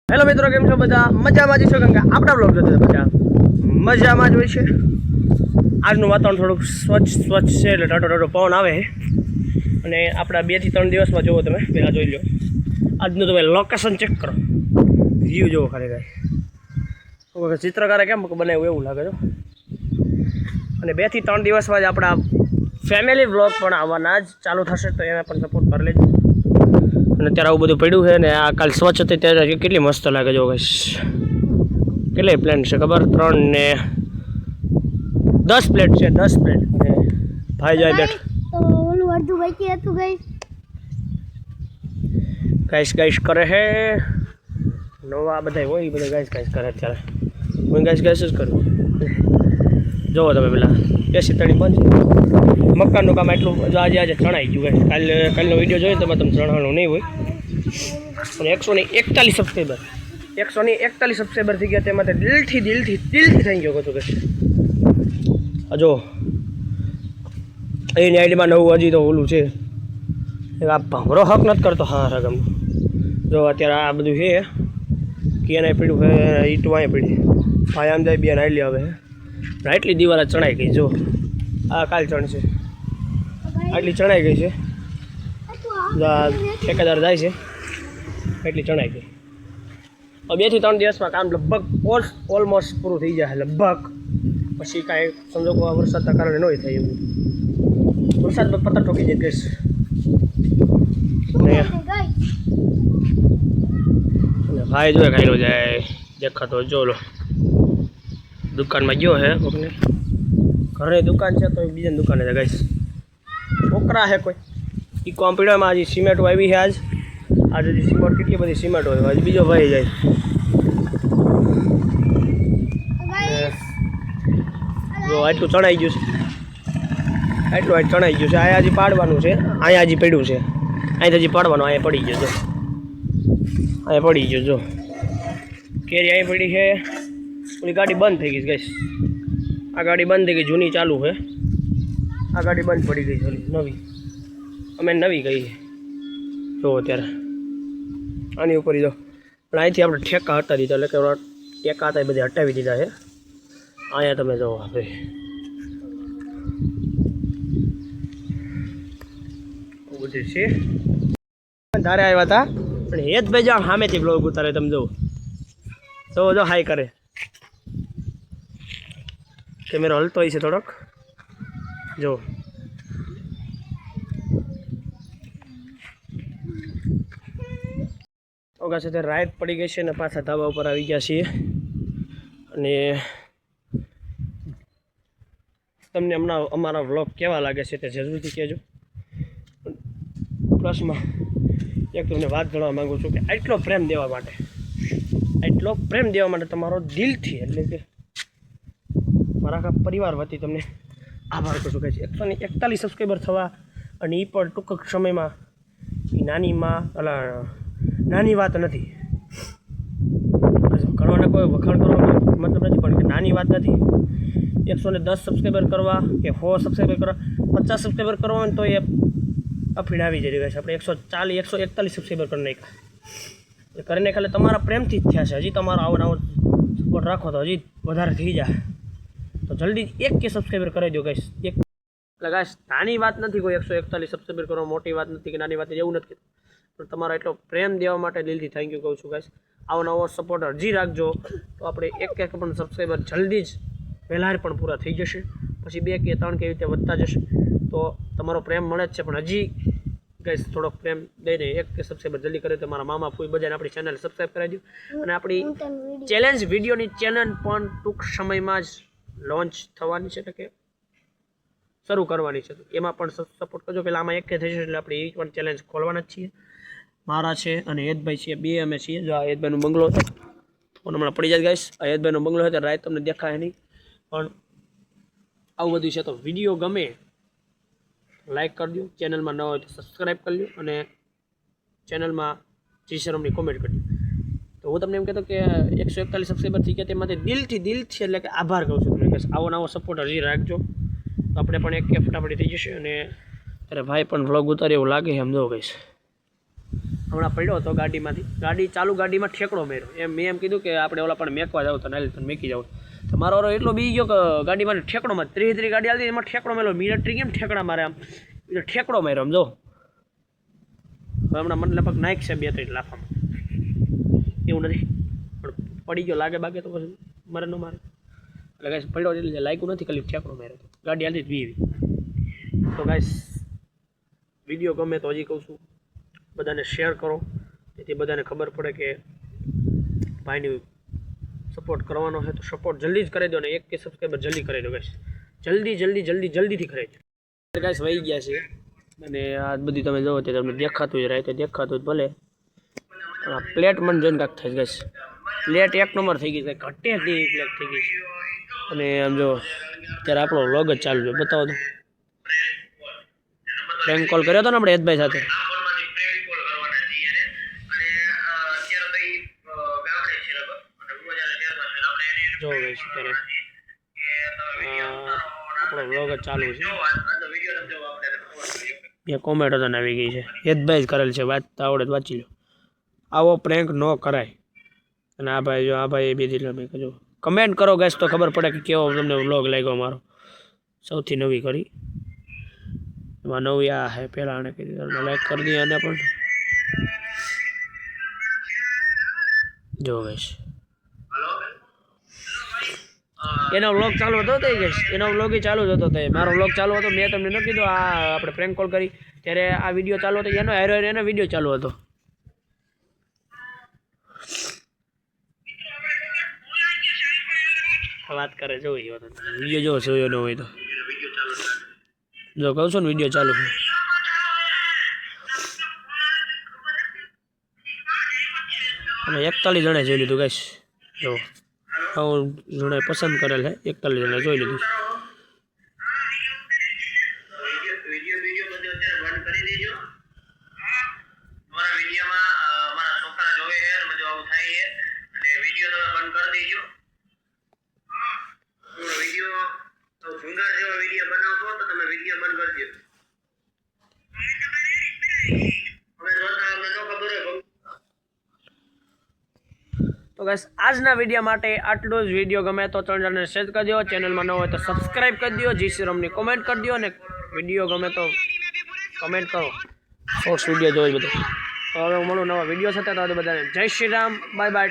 Hello મિત્રો, કેમ છો બધા? મજામાં જ છો? કેમ કે આપણા બ્લોગ જોતા બધા મજામાં જ હોય છે. આજનું વાતાવરણ થોડુંક સ્વચ્છ છે, એટલે ટાટો પવન આવે. અને આપણા 2 થી 3 દિવસમાં જુઓ તમે, પહેલાં જોઈ લો આજનું તમે લોકેશન ચેક કરો, વ્યૂ જુઓ ખાલી કાંઈ ચિત્રકારે કેમ બનાવ્યું એવું લાગે છે. અને 2 થી 3 દિવસમાં જ આપણા ફેમિલી બ્લોગ પણ આવવાના જ ચાલુ થશે, તો એને પણ સપોર્ટ કરી લેજો. અને અત્યારે આવું બધું પડ્યું છે ને આ કાલ સ્વચ્છ હતી ત્યારે કેટલી મસ્ત લાગે જો ગાઈસ. કેટલી પ્લેન છે ખબર? 3 ને 10 પ્લેટ છે, 10 પ્લેટ. અને ભાઈ જાય બેઠ તો ઓલું અડધું બાકી હતું ગાઈસ કરે હે. નવા બધા હોય બધા ગાઈસ કરે અત્યારે. હું ગાઈસ જ કરું. જોવો તમે પેલા એસી તણી બંધ છે. મકાનનું કામ એટલું આજે ચણાઈ ગયું ગાઈસ. કાલનો વિડીયો જોયો તો તમે ચણાવાનું નહીં હોય. અને 141 સબસ્ક્રાઈબર 141 સબસ્ક્રાઈબર થઈ ગયા. તેમાં દિલથી થઈ ગયો હતો કે જો એની આઈડીમાં નવું હજી તો ઓલું છે. આ ભમરો હક નથી કરતો. હા રકમ જો અત્યારે આ બધું છે કે એને પીડ્યું છે. ઈટું અહીંયા પડી ભાઈ આમ જાય બે નાઈ લે. હવે આટલી દિવાલ ચણાઈ ગઈ. જો આ કાલ ચણ છે, આટલી ચણાઈ ગઈ છે. ઠેકેદાર જાય છે એટલી ચણાઈ ગઈ. 2 થી 3 દિવસમાં કામ લગભગ ઓલમોસ્ટ પૂરું થઈ જાય લગભગ. પછી કાંઈ સમજો કે વરસાદના કારણે નહીં થાય એવું. વરસાદમાં પત્તા ઠોકી જાય ગેસ. અને ભાઈ જો ખાઈલો જાય દેખાતો જો લો દુકાનમાં ગયો હે કોકને. ઘરે દુકાન છે તો બીજાની દુકાને છે ગાઈસ. છોકરા હે કોઈ એ કોમ્પ્યુટરમાં આજે સિમેન્ટો આવી છે. આજે સિમેન્ટ કેટલી બધી સિમેન્ટ હોય. આજે બીજો ભાઈ જાય. જો આટલું ચણાઈ ગયું છે, આટલું ચણાઈ ગયું છે. અહીંયા હજી પાડવાનું છે. અહીંયા હજી પડ્યું છે. અહીં હજી પાડવાનું. અહીંયા પડી ગયો જો, અહીંયા પડી ગયો જો કેરી અહીં પડી છે. ઓલી ગાડી બંધ થઈ ગઈ ગાઈસ. આ ગાડી બંધ થઈ ગઈ, જૂની ચાલુ છે. આ ગાડી બંધ પડી ગઈ છે ઓલી નવી. અમે નવી ગઈ જો અત્યારે આની ઉપર જો. પણ અહીંથી આપણે ઠેકા હટાવી દીધા, એટલે કે ટેકા હતા એ બધી હટાવી દીધા છે. અહીંયા તમે જુઓ ભાઈ બધું છે. ધારે આવ્યા હતા પણ હેતભાઈ જાણ સામેથી બ્લોગ ઉતારે. તમે જુઓ જો હાઈ કરે. કેમેરો હલતો હોય છે થોડોક જો. ઓગા સાથે રાઈટ પડી ગઈ છે ને પાછા ધાબા ઉપર આવી ગયા છીએ. અને તમને હમણાં અમારા વ્લોગ કેવા લાગે છે તે જરૂરથી કહેજો. પ્લસમાં એક તમને વાત જણાવવા માગું છું કે આટલો પ્રેમ દેવા માટે તમારો દિલથી, એટલે કે મારા આખા પરિવાર વતી તમને આભાર કરું છું કે 141 સબસ્ક્રાઈબર થવા અને એ પણ ટૂંક સમયમાં એ નાની વાત નથી. કરવાના કોઈ વખાણ કરવાનો મતલબ નથી, પણ કે નાની વાત નથી. 110 સબસ્ક્રાઈબર કરવા કે 100 સબસ્ક્રાઈબર કરવા, 50 સબસ્ક્રાઈબર કરવા હોય તો એ અફીણ આવી જાય છે. આપણે 141 સબસ્ક્રાઈબર કરી નાખ્યા. કરીને ખાલી તમારા પ્રેમથી જ થયા છે. હજી તમારો આવો સપોર્ટ રાખો તો હજી વધારે થઈ જાય. તો જલ્દી 1K સબસ્ક્રાઈબર કરી દો ગાઈસ. એટલે ગાઈસ નાની વાત નથી કોઈ 141 સબસ્ક્રાઈબર કરો, મોટી વાત નથી કે નાની વાત એવું નથી. પણ તમારો એટલો પ્રેમ દેવા માટે દિલથી થેન્ક યુ કહું છું ગાઈસ. આવો નવો સપોર્ટ હજી રાખજો તો આપણે 1K પણ સબસ્ક્રાઈબર જલ્દી જ વહેલા પણ પૂરા થઈ જશે. પછી 2K 3K એવી રીતે વધતા જશે. તો તમારો પ્રેમ મળે જ છે, પણ હજી ગાઈસ થોડોક પ્રેમ દઈને 1K સબસ્ક્રાઈબર જલ્દી કરે તો મારા મામા ફૂઈ બધાને આપણી ચેનલ સબસ્ક્રાઈબ કરાવી દો. અને આપણી ચેલેન્જ વિડીયોની ચેનલ પણ ટૂંક સમયમાં જ લોન્ચ થવાની છે, એટલે કે શરૂ કરવાની છે. એમાં પણ સપોર્ટ કરજો. પહેલાં આમાં 1K થઈ જશે એટલે આપણે એ પણ ચેલેન્જ ખોલવાના જ છીએ. મારા છે અને હેતભાઈ છે, બે અમે છીએ. જો આ હેતભાઈનો બંગલો હતો ફોન હમણાં પડી જાય ગાઈસ. આ હેતભાઈનો બંગલો છે ત્યારે રાત તમને દેખાય નહીં, પણ આવું બધું છે. તો વિડીયો ગમે લાઈક કરી દો, ચેનલમાં ન હોય તો સબસ્ક્રાઈબ કરી લો, અને ચેનલમાં જી શરમની કોમેન્ટ કરી દો. તો હું તમને એમ કહેતો કે 141 સબસ્ક્રાઈબર થઈ ગયા તેમાંથી દિલથી એટલે કે આભાર કહું છું તમને. આવો નવો સપોર્ટ હજી રાખજો તો આપણે પણ 1K ફટાફટ થઈ જશે. અને ત્યારે ભાઈ પણ વ્લોગ ઉતારે એવું લાગે એમ જો કહીશ. હમણાં પડ્યો હતો ગાડીમાંથી, ગાડી ચાલુ ગાડીમાં ઠેકડો માર્યો. એમ મેં એમ કીધું કે આપણે ઓલા પણ મેકવા જાવ તો નાલી પણ મેકી જાવ. તો મારો વારો એટલો બી ગયો કે ગાડીમાં ઠેકડોમાં 30 ગાડી આવતી એમાં ઠેકડો માર્યો. મિલિટરી કેમ ઠેકડા મારે આમ ઠેકડો માર્યો આમ જો. હમણાં મને લગભગ નાઈક છે 2-3 લાફામાં, એવું નથી પણ પડી ગયો લાગે બાગે તો પછી મારે ન મારે એટલે ગાઈસ પડ્યો એટલે લાગ્યું નથી, ખાલી ઠેકડો માર્યો હતો. ગાડી હાલતી જ વીવી. તો ગાઈસ વિડીયો ગમે તો હજી કહું છું બધાને શેર કરો, જેથી બધાને ખબર પડે કે ભાઈની સપોર્ટ કરવાનો છે. તો સપોર્ટ જલ્દી જ કરી દો ને 1K સબસ્ક્રાઈબર જલ્દી કરી દો ગાઈસ, જલ્દીથી કરી દો. ગાઈસ વહી ગયા છે અને આ બધી તમે જોવો તે તમને દેખાતું જ રહે તો દેખાતું જ ભલે. પ્લેટ મને જોઈને કાંક થાય ગાઈસ, પ્લેટ 1 નંબર થઈ ગઈ છે, ઘટે તેવી પ્લેટ થઈ ગઈ છે. અને આમ જો અત્યારે આપણો વ્લોગ જ ચાલુ છે, બતાવો તો. પ્રેન્ક કોલ કર્યો હતો ને આપણે હેતભાઈ સાથે. જો ગાઈસ અત્યારે આપણો વ્લોગ જ ચાલુ છે. એ કોમેન્ટ તો આવી ગઈ છે, હેતભાઈ જ કરેલ છે, વાંચતા આવડે તો વાંચી લો. આવો પ્રેન્ક ન કરાય. અને આ ભાઈ જો આ ભાઈ બે દિલ મેં કહેજો કમેન્ટ કરો ગાઈસ તો ખબર પડે કે કેવો તમને વ્લોગ લાગ્યો મારો. સૌથી નવી કરી એમાં નવી આ હે, પહેલાં આને કીધી તમે લાઈક કરી દઈએ. અને પણ જો ગાઈસ એનો વ્લોગ ચાલુ હતો તે ગાઈસ, એનો વ્લોગ ચાલુ જ હતો તે. મારો વ્લોગ ચાલુ હતો, મેં તમને ન કીધું આ આપણે પ્રેન્ક કોલ કરી ત્યારે આ વિડીયો ચાલુ હતો, એનો એનો વિડીયો ચાલુ હતો. વાત કરે જોઈ વિડીયો જોયો ન હોય તો જો કહું છું ને વિડીયો ચાલુ છે. અમે 41 જણે જોઈ લીધું ગાઈસ. જો હું જણે પસંદ કરેલ છે, 41 જણે જોઈ લીધું. તો ગાઈસ આજના વિડીયો માટે આટલો જ. વિડીયો ગમે તો 3 જણને શેર કરી દો, ચેનલમાં ન હોય તો સબસ્ક્રાઈબ કરી દો, જય શ્રી રામની કોમેન્ટ કરી દો અને વિડીયો ગમે તો કમેન્ટ કરો. શોર્ટ્સ વિડીયો જોઈ બધું. તો હવે હું મળું નવા વિડીયો સાથે, તો બધાને જય શ્રી રામ, બાય બાય.